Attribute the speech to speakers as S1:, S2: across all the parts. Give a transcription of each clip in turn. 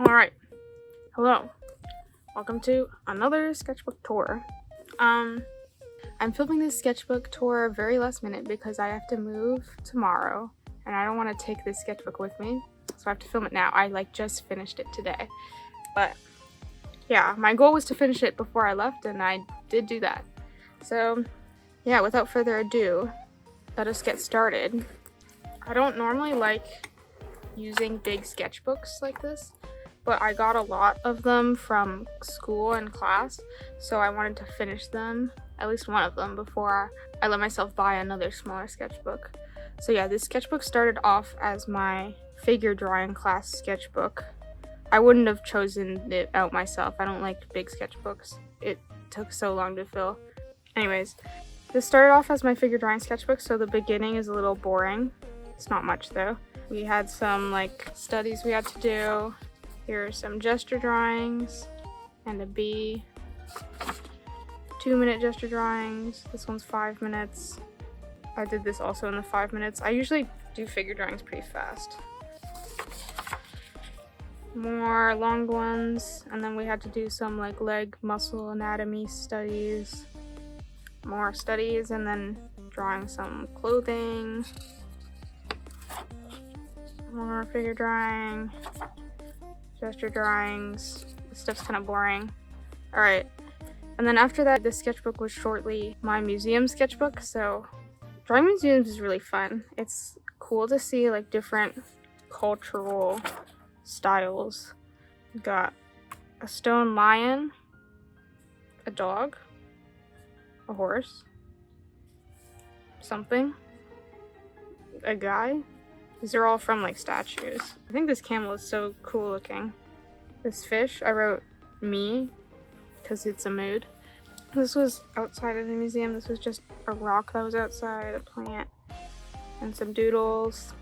S1: Alright, hello. Welcome to another sketchbook tour. I'm filming this sketchbook tour very last minute because I have to move tomorrow and I don't want to take this sketchbook with me, so I have to film it now. I just finished it today. But yeah, my goal was to finish it before I left and I did do that. So yeah, without further ado, let us get started. I don't normally like using big sketchbooks like this, but I got a lot of them from school and class, so I wanted to finish them, at least one of them, before I let myself buy another smaller sketchbook. So yeah, this sketchbook started off as my figure drawing class sketchbook. I wouldn't have chosen it out myself. I don't like big sketchbooks. It took so long to fill. Anyways, this started off as my figure drawing sketchbook, so the beginning is a little boring. It's not much though. We had some studies we had to do. Here are some gesture drawings and a bee. 2-minute gesture drawings. This one's 5 minutes. I did this also in the 5 minutes. I usually do figure drawings pretty fast. More long ones, and then we had to do some leg muscle anatomy studies. More studies, and then drawing some clothing. More figure drawing. Gesture drawings. This stuff's kind of boring. Alright, and then after that, this sketchbook was shortly my museum sketchbook. So drawing museums is really fun. It's cool to see different cultural styles. We got a stone lion, a dog, a horse, something, a guy. These are all from statues. I think this camel is so cool looking. This fish, I wrote me because it's a mood. This was outside of the museum. This was just a rock that was outside, a plant, and some doodles.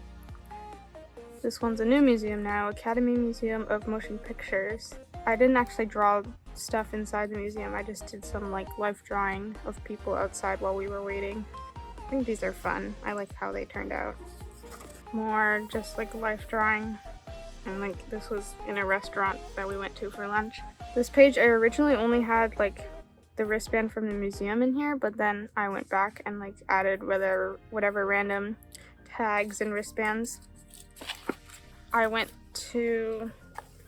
S1: This one's a new museum now, Academy Museum of Motion Pictures. I didn't actually draw stuff inside the museum. I just did some life drawing of people outside while we were waiting. I think these are fun. I like how they turned out. More just life drawing, and this was in a restaurant that we went to for lunch. This page I originally only had the wristband from the museum in here, but then I went back and added whatever random tags and wristbands. I went to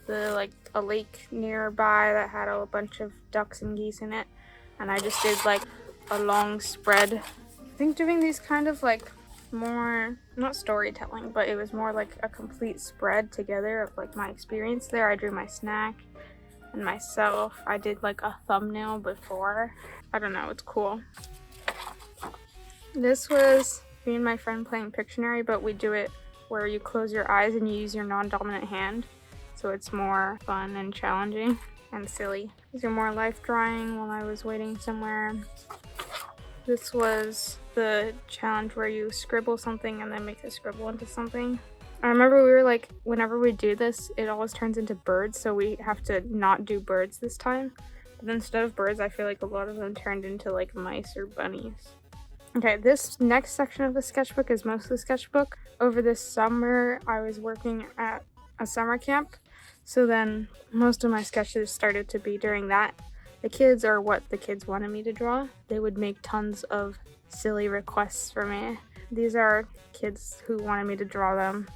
S1: a lake nearby that had a bunch of ducks and geese in it, and I just did a long spread. I think doing these kind of more, not storytelling, but it was more a complete spread together of my experience there. I drew my snack and myself. I did a thumbnail before. I don't know, it's cool. This was me and my friend playing Pictionary, but we do it where you close your eyes and you use your non-dominant hand, so it's more fun and challenging and silly. These are more life drawing while I was waiting somewhere. This was the challenge where you scribble something and then make the scribble into something. I remember we were whenever we do this, it always turns into birds, so we have to not do birds this time. But instead of birds, I feel a lot of them turned into mice or bunnies. Okay, this next section of the sketchbook is mostly sketchbook. Over this summer, I was working at a summer camp, so then most of my sketches started to be during that. The kids are what the kids wanted me to draw. They would make tons of silly requests for me. These are kids who wanted me to draw them.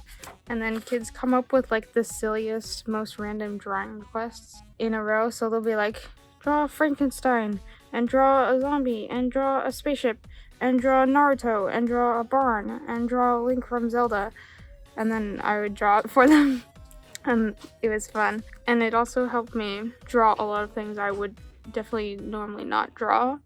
S1: And then kids come up with the silliest, most random drawing requests in a row. So they'll be draw Frankenstein, and draw a zombie, and draw a spaceship, and draw Naruto, and draw a barn, and draw Link from Zelda. And then I would draw it for them. And it was fun. And it also helped me draw a lot of things I would definitely normally not draw,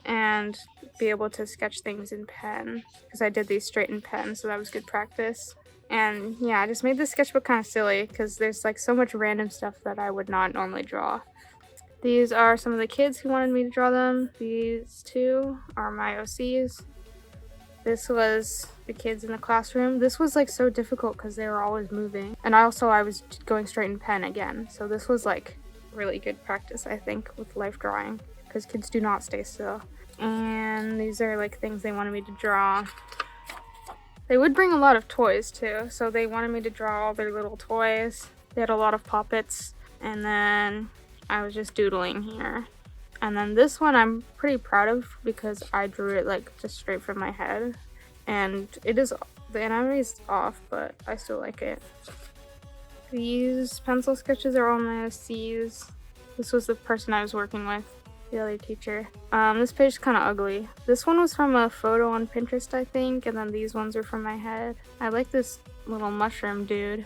S1: and be able to sketch things in pen, because I did these straight in pen, so that was good practice. And yeah, I just made this sketchbook kind of silly because there's so much random stuff that I would not normally draw. These are some of the kids who wanted me to draw them. These two are my OCs. This was the kids in the classroom. This was so difficult because they were always moving, and I was going straight in pen again, so this was really good practice, I think, with life drawing, because kids do not stay still. And these are things they wanted me to draw. They would bring a lot of toys too, so they wanted me to draw all their little toys. They had a lot of puppets, and then I was just doodling here. And then this one I'm pretty proud of because I drew it like just straight from my head. And it is, the anatomy is off, but I still like it. These pencil sketches are all my C's. This was the person I was working with, the other teacher. This page is kind of ugly. This one was from a photo on Pinterest, I think, and then these ones are from my head. I like this little mushroom dude.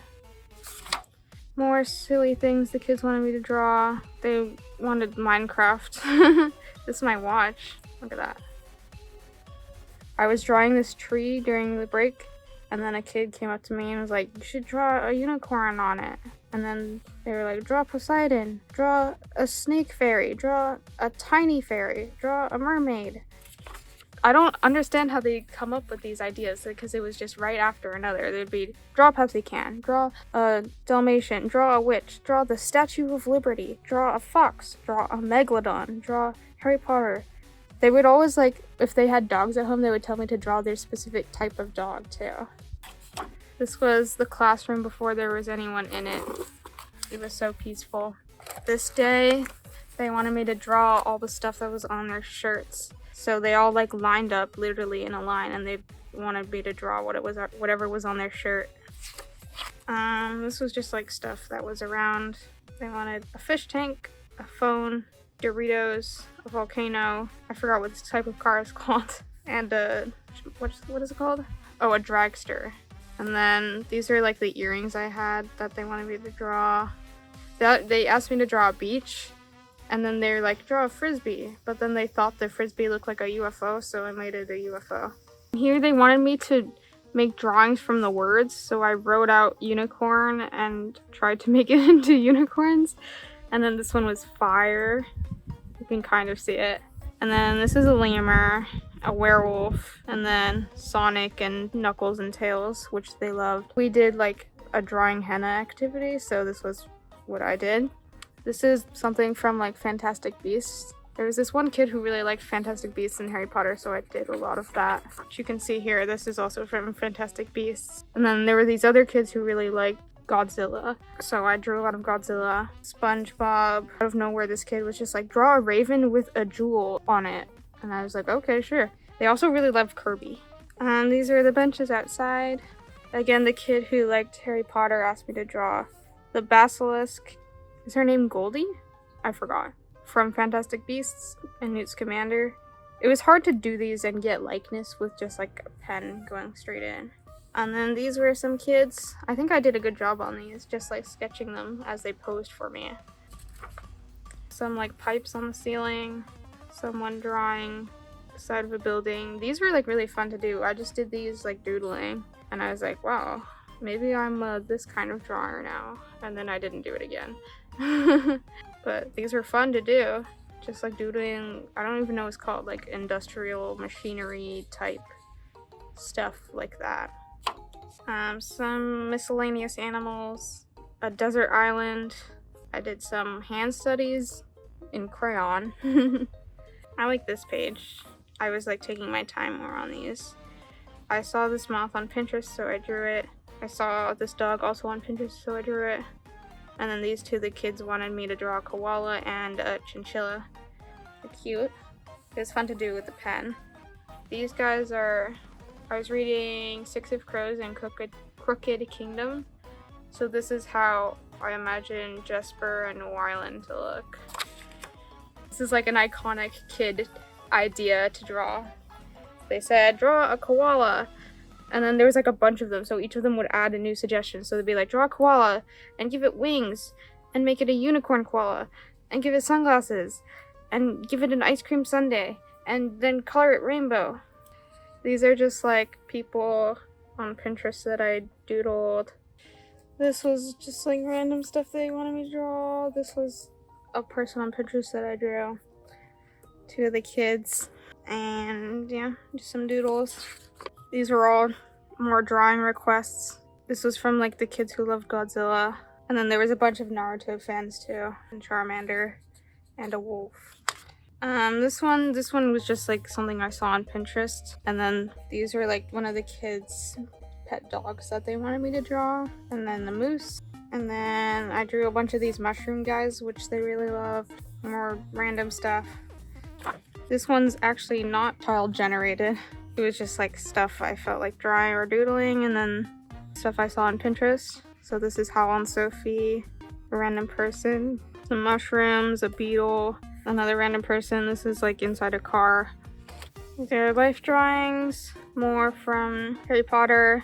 S1: More silly things the kids wanted me to draw. They wanted Minecraft. This is my watch. Look at that. I was drawing this tree during the break, and then a kid came up to me and was like, you should draw a unicorn on it. And then they were like, draw Poseidon, draw a snake fairy, draw a tiny fairy, draw a mermaid. I don't understand how they come up with these ideas because it was just right after another. There'd be draw a Pepsi can, draw a Dalmatian, draw a witch, draw the Statue of Liberty, draw a fox, draw a megalodon, draw Harry Potter. They would always, like, if they had dogs at home, they would tell me to draw their specific type of dog too. This was the classroom before there was anyone in it. It was so peaceful. This day, they wanted me to draw all the stuff that was on their shirts. So they all like lined up literally in a line, and they wanted me to draw whatever was on their shirt. This was just like stuff that was around. They wanted a fish tank, a phone, Doritos, a volcano. I forgot what this type of car is called. And what is it called? Oh, a dragster. And then these are like the earrings I had that they wanted me to draw. They asked me to draw a beach. And then they're like, draw a frisbee. But then they thought the frisbee looked like a UFO, so I made it a UFO. Here they wanted me to make drawings from the words, so I wrote out unicorn and tried to make it into unicorns. And then this one was fire. You can kind of see it. And then this is a lemur, a werewolf, and then Sonic and Knuckles and Tails, which they loved. We did like a drawing henna activity, so this was what I did. This is something from like Fantastic Beasts. There was this one kid who really liked Fantastic Beasts and Harry Potter, so I did a lot of that. Which you can see here, this is also from Fantastic Beasts. And then there were these other kids who really liked Godzilla, so I drew a lot of Godzilla. SpongeBob. Out of nowhere, this kid was just like, draw a raven with a jewel on it. And I was like, okay, sure. They also really loved Kirby. And these are the benches outside. Again, the kid who liked Harry Potter asked me to draw the basilisk. Is her name Goldie? I forgot. From Fantastic Beasts and Newt Scamander. It was hard to do these and get likeness with just like a pen going straight in. And then these were some kids. I think I did a good job on these, just like sketching them as they posed for me. Some like pipes on the ceiling. Someone drawing the side of a building. These were like really fun to do. I just did these like doodling. And I was like, wow, maybe I'm this kind of drawer now. And then I didn't do it again. But these were fun to do. Just like doodling, I don't even know what it's called, like industrial machinery type stuff like that. Some miscellaneous animals, a desert island. I did some hand studies in crayon. I like this page. I was like taking my time more on these. I saw this moth on Pinterest, so I drew it. I saw this dog also on Pinterest, so I drew it. And then these two, the kids wanted me to draw a koala and a chinchilla. They're cute. It was fun to do with the pen. These guys are, I was reading Six of Crows and Crooked Kingdom. So this is how I imagine Jesper and Wyland to look. This is like an iconic kid idea to draw. They said, draw a koala. And then there was like a bunch of them, so each of them would add a new suggestion. So they'd be like, draw a koala and give it wings and make it a unicorn koala and give it sunglasses and give it an ice cream sundae and then color it rainbow. These are just like people on Pinterest that I doodled. This was just like random stuff they wanted me to draw. This was a person on Pinterest that I drew. Two of the kids. And yeah, just some doodles. These were all more drawing requests. This was from like the kids who loved Godzilla. And then there was a bunch of Naruto fans too. And Charmander and a wolf. This one was just like something I saw on Pinterest. And then these were like one of the kids' pet dogs that they wanted me to draw. And then the moose. And then I drew a bunch of these mushroom guys, which they really love. More random stuff. This one's actually not child generated. It was just like stuff I felt like drawing or doodling, and then stuff I saw on Pinterest. So this is Hal and Sophie, a random person, some mushrooms, a beetle, another random person. This is like inside a car. They're life drawings, more from Harry Potter.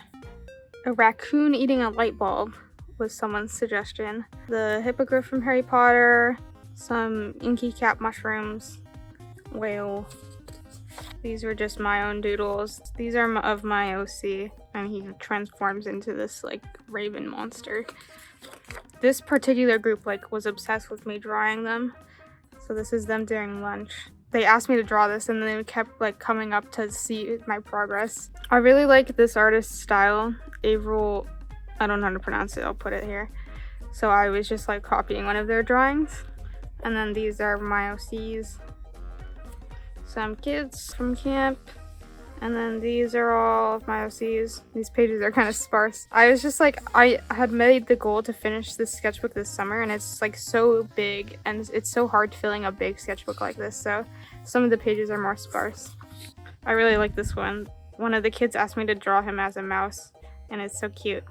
S1: A raccoon eating a light bulb was someone's suggestion. The hippogriff from Harry Potter, some inky cap mushrooms, whale. These were just my own doodles. These are of my OC, and he transforms into this like raven monster. This particular group like was obsessed with me drawing them. So this is them during lunch. They asked me to draw this, and then they kept like coming up to see my progress. I really like this artist's style. Avril, I don't know how to pronounce it, I'll put it here. So I was just like copying one of their drawings. And then these are my OCs. Some kids from camp. And then these are all of my OCs. These pages are kind of sparse. I was just like, I had made the goal to finish this sketchbook this summer, and it's like so big, and it's so hard filling a big sketchbook like this, so some of the pages are more sparse. I really like this one. One of the kids asked me to draw him as a mouse, and it's so cute.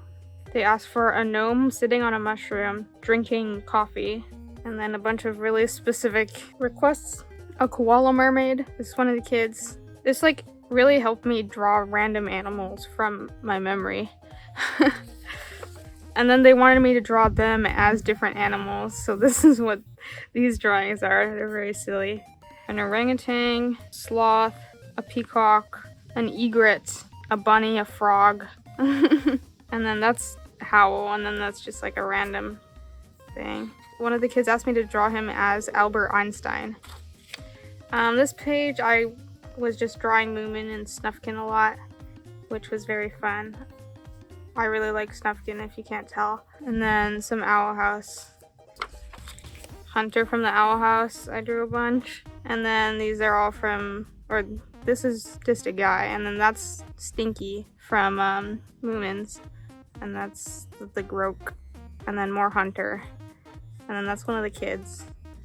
S1: They asked for a gnome sitting on a mushroom, drinking coffee, and then a bunch of really specific requests. A koala mermaid. This is one of the kids. This like really helped me draw random animals from my memory. And then they wanted me to draw them as different animals, so this is what these drawings are. They're very silly. An orangutan, sloth, a peacock, an egret, a bunny, a frog. And then that's Howl, and then that's just like a random thing. One of the kids asked me to draw him as Albert Einstein. This page I was just drawing Moomin and Snufkin a lot, which was very fun. I really like Snufkin, if you can't tell. And then some Owl House. Hunter from the Owl House, I drew a bunch. And then these are all from, or this is just a guy, and then that's Stinky from Moomins. And that's the Groke. And then more Hunter. And then that's one of the kids.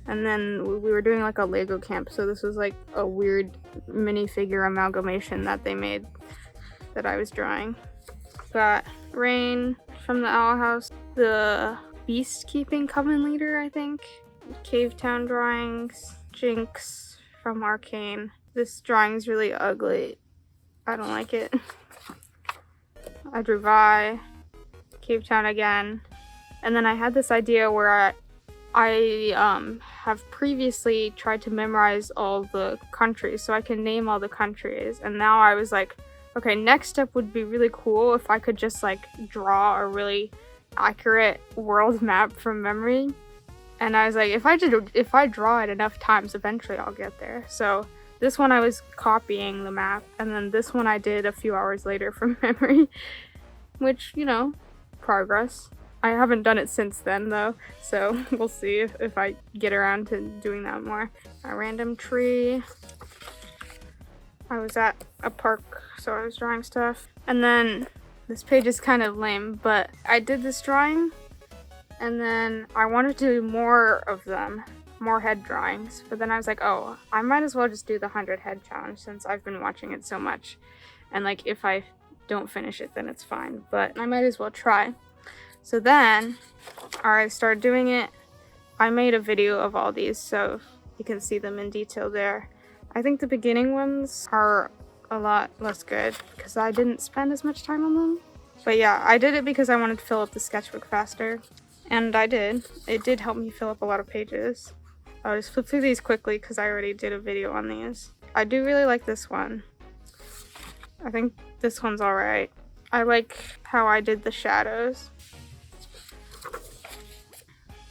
S1: And then we were doing like a Lego camp, so this was like a weird minifigure amalgamation that they made that I was drawing. Got Rain from the Owl House, the Beast Keeping Coven Leader, I think. Cave Town drawings, Jinx from Arcane. This drawing's really ugly. I don't like it. I drew Vi, Cave Town again. And then I had this idea where I have previously tried to memorize all the countries so I can name all the countries, and now I was like, okay, next step would be really cool if I could just like draw a really accurate world map from memory. And I was like, if I draw it enough times, eventually I'll get there. So this one I was copying the map, and then this one I did a few hours later from memory, which, you know, progress. I haven't done it since then though, so we'll see if I get around to doing that more. A random tree. I was at a park, so I was drawing stuff. And then this page is kind of lame, but I did this drawing, and then I wanted to do more of them, more head drawings. But then I was like, oh, I might as well just do the 100 head challenge since I've been watching it so much. And like, if I don't finish it, then it's fine, but I might as well try. So then I started doing it. I made a video of all these, so you can see them in detail there. I think the beginning ones are a lot less good because I didn't spend as much time on them. But yeah, I did it because I wanted to fill up the sketchbook faster. And I did. It did help me fill up a lot of pages. I'll just flip through these quickly because I already did a video on these. I do really like this one. I think this one's alright. I like how I did the shadows.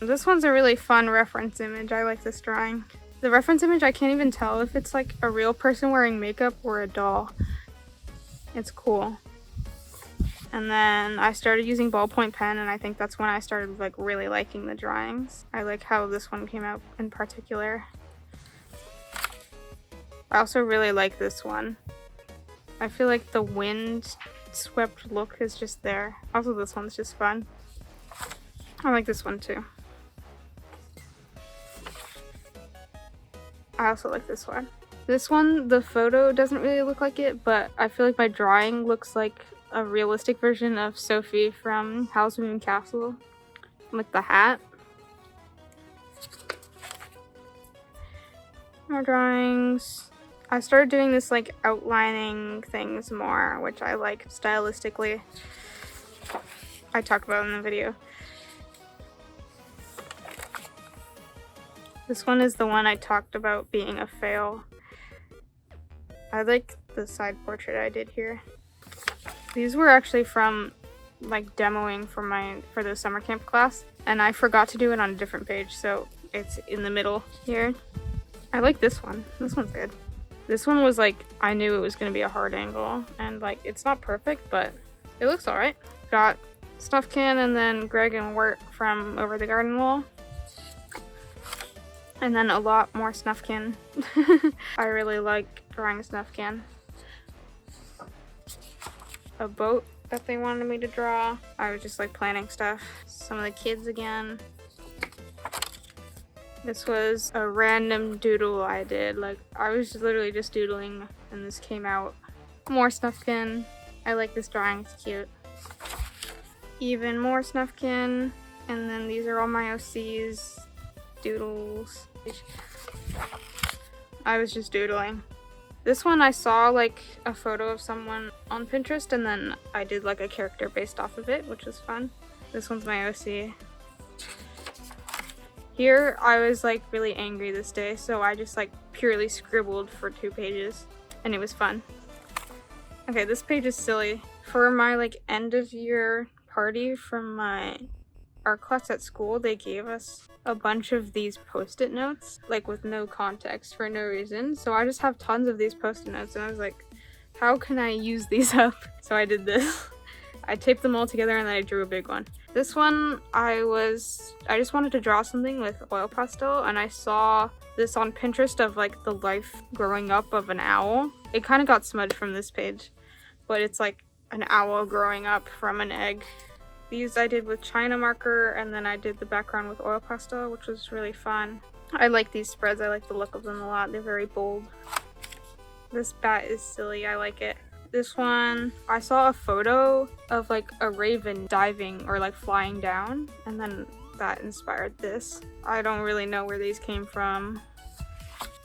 S1: This one's a really fun reference image. I like this drawing. The reference image, I can't even tell if it's like a real person wearing makeup or a doll. It's cool. And then I started using ballpoint pen, and I think that's when I started like really liking the drawings. I like how this one came out in particular. I also really like this one. I feel like the wind swept look is just there. Also, this one's just fun. I like this one too. I also like this one. This one, the photo doesn't really look like it, but I feel like my drawing looks like a realistic version of Sophie from Howl's Moving Castle with the hat. More drawings. I started doing this like outlining things more, which I like stylistically. I talked about in the video. This one is the one I talked about being a fail. I like the side portrait I did here. These were actually from like demoing for the summer camp class, and I forgot to do it on a different page, so it's in the middle here. I like this one. This one's good. This one was like, I knew it was gonna be a hard angle, and like it's not perfect, but it looks alright. Got Snuffkin and then Greg and Wirt from Over the Garden Wall. And then a lot more Snuffkin. I really like drawing Snuffkin. A boat that they wanted me to draw. I was just like planning stuff. Some of the kids again. This was a random doodle I did. Like, I was literally just doodling and this came out. More Snuffkin. I like this drawing, it's cute. Even more Snuffkin. And then these are all my OCs. Doodles. I was just doodling. This one I saw like a photo of someone on Pinterest and then I did like a character based off of it, which was fun. This one's my OC. Here I was like really angry this day, so I just like purely scribbled for 2 pages and it was fun. Okay, this page is silly. For my like end of year party from my art class at school, they gave us a bunch of these post-it notes, like with no context for no reason. So I just have tons of these post-it notes and I was like, how can I use these up? So I did this. I taped them all together and then I drew a big one. This one, I just wanted to draw something with oil pastel and I saw this on Pinterest of like the life growing up of an owl. It kind of got smudged from this page, but it's like an owl growing up from an egg. These I did with China marker and then I did the background with oil pastel, which was really fun. I like these spreads, I like the look of them a lot. They're very bold. This bat is silly, I like it. This one, I saw a photo of like a raven diving or like flying down and then that inspired this. I don't really know where these came from.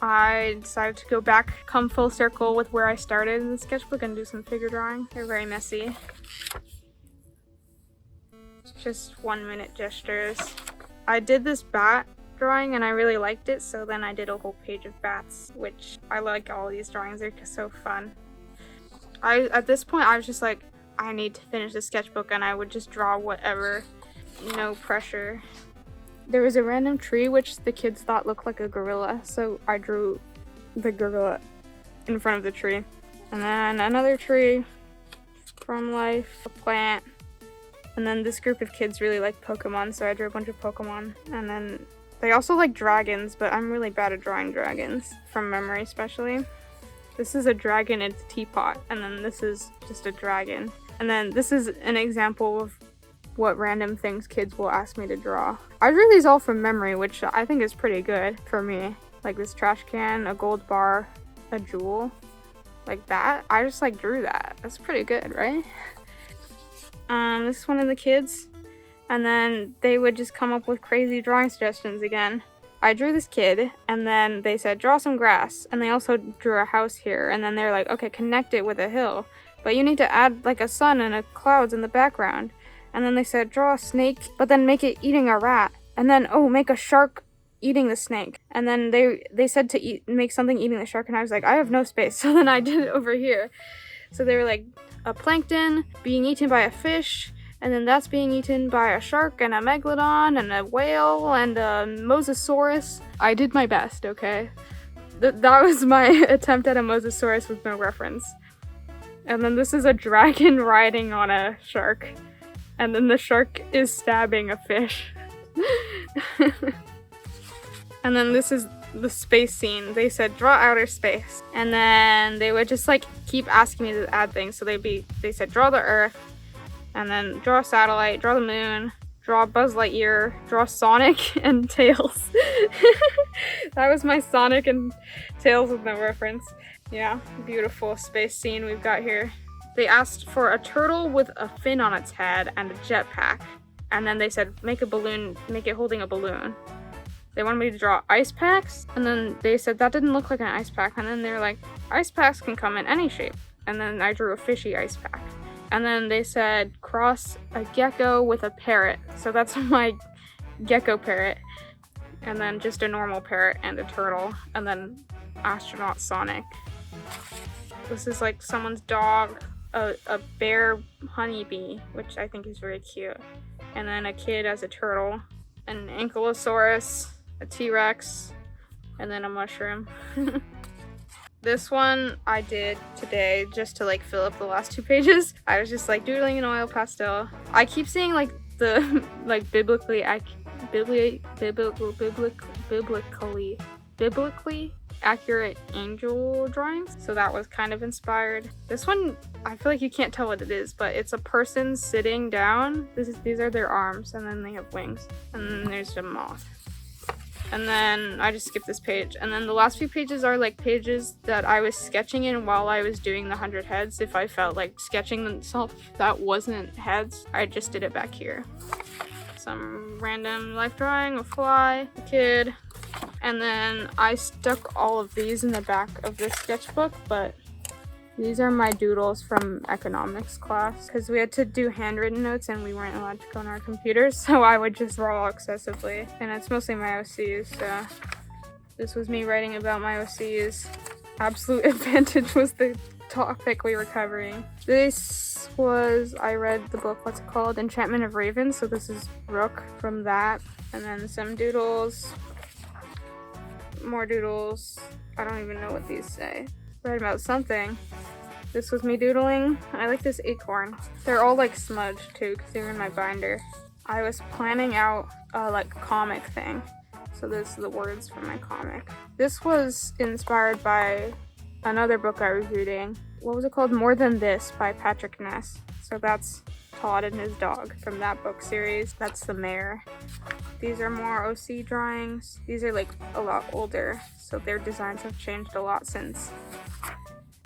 S1: I decided to go back, come full circle with where I started in the sketchbook and do some figure drawing. They're very messy. Just 1-minute gestures. I did this bat drawing and I really liked it, so then I did a whole page of bats, which I like all these drawings, they're just so fun. At this point I was just like, I need to finish the sketchbook and I would just draw whatever, no pressure. There was a random tree which the kids thought looked like a gorilla, so I drew the gorilla in front of the tree. And then another tree from life, a plant. And then this group of kids really like Pokemon, so I drew a bunch of Pokemon. And then they also like dragons, but I'm really bad at drawing dragons, from memory especially. This is a dragon in a teapot, and then this is just a dragon. And then this is an example of what random things kids will ask me to draw. I drew these all from memory, which I think is pretty good for me. Like this trash can, a gold bar, a jewel, like that. I just like drew that. That's pretty good, right? This is one of the kids, and then they would just come up with crazy drawing suggestions again. I drew this kid, and then they said, draw some grass, and they also drew a house here, and then they're like, okay, connect it with a hill, but you need to add like a sun and a clouds in the background. And then they said, draw a snake, but then make it eating a rat, and then, oh, make a shark eating the snake. And then they said to make something eating the shark, and I was like, I have no space, so then I did it over here. So they were like, a plankton being eaten by a fish, and then that's being eaten by a shark and a megalodon and a whale and a mosasaurus. I did my best, okay? That was my attempt at a mosasaurus with no reference. And then this is a dragon riding on a shark. And then the shark is stabbing a fish. And then this is the space scene. They said draw outer space, and then they would just like keep asking me to add things. So they said draw the earth, and then draw a satellite, draw the moon, draw Buzz Lightyear, draw Sonic and Tails. That was my Sonic and Tails with no reference. Yeah, beautiful space scene we've got here. They asked for a turtle with a fin on its head and a jetpack. And then they said, make a balloon, make it holding a balloon. They wanted me to draw ice packs, and then they said that didn't look like an ice pack, and then they were like, ice packs can come in any shape. And then I drew a fishy ice pack. And then they said, cross a gecko with a parrot. So that's my gecko parrot. And then just a normal parrot and a turtle. And then astronaut Sonic. This is like someone's dog, a bear honeybee, which I think is very cute. And then a kid as a turtle, an ankylosaurus, a T-Rex, and then a mushroom. This one I did today just to like fill up the last 2 pages. I was just like doodling in oil pastel. I keep seeing like the like biblically accurate angel drawings, so that was kind of inspired. This one, I feel like you can't tell what it is, but it's a person sitting down. These are their arms, and then they have wings, and then there's a moth. And then I just skipped this page, and then the last few pages are like pages that I was sketching in while I was doing the 100 heads. If I felt like sketching themselves that wasn't heads, I just did it back here. Some random life drawing, a fly, a kid. And then I stuck all of these in the back of this sketchbook, but these are my doodles from economics class because we had to do handwritten notes and we weren't allowed to go on our computers, so I would just draw excessively. And it's mostly my OCs, so this was me writing about my OCs. Absolute Advantage was the topic we were covering. This was, I read the book, what's it called? Enchantment of Ravens, so this is Rook from that. And then some doodles. More doodles. I don't even know what these say. Write about something. This was me doodling. I like this acorn. They're all like smudged too because they were in my binder. I was planning out a like comic thing. So this is the words from my comic. This was inspired by another book I was reading. What was it called? More Than This by Patrick Ness. So that's Todd and his dog from that book series. That's the mayor. These are more OC drawings. These are like a lot older, so their designs have changed a lot since.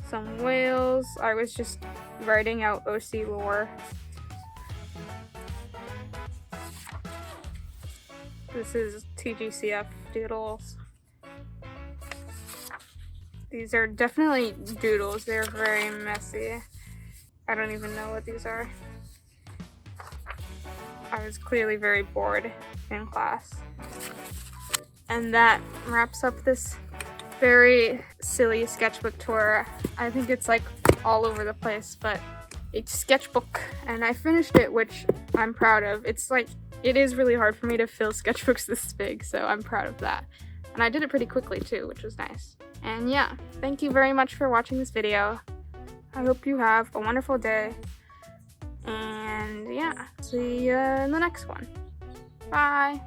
S1: Some whales. I was just writing out OC lore. This is TGCF doodles. These are definitely doodles. They're very messy. I don't even know what these are. I was clearly very bored in class. And that wraps up this very silly sketchbook tour. I think it's like all over the place, but it's sketchbook and I finished it, which I'm proud of. It's like, it is really hard for me to fill sketchbooks this big, so I'm proud of that. And I did it pretty quickly too, which was nice. And yeah, thank you very much for watching this video. I hope you have a wonderful day. And yeah, see you in the next one. Bye.